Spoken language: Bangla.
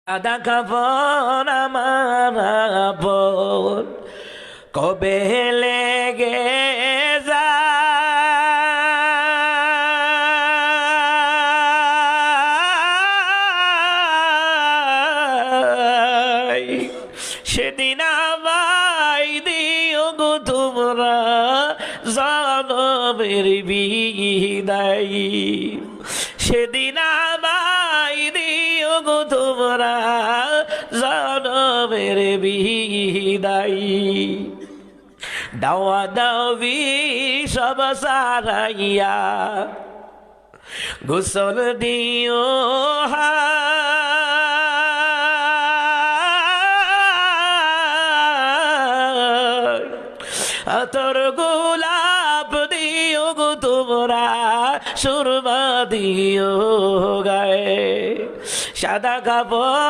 আদা কাপড় আমার আপন কবে লেগে যায় সেদিন আমায় দিও গো তোমরা জনমের বিদায় সেদিন আমায় দিও গো তোমরা জনমের বিদায় দাওয়া দাওয়ি সব সারাইয়া গোসল দিও আতর গোলাপ দিও গো তোমরা সুরমা দিও গায়ে সাদা কাপড়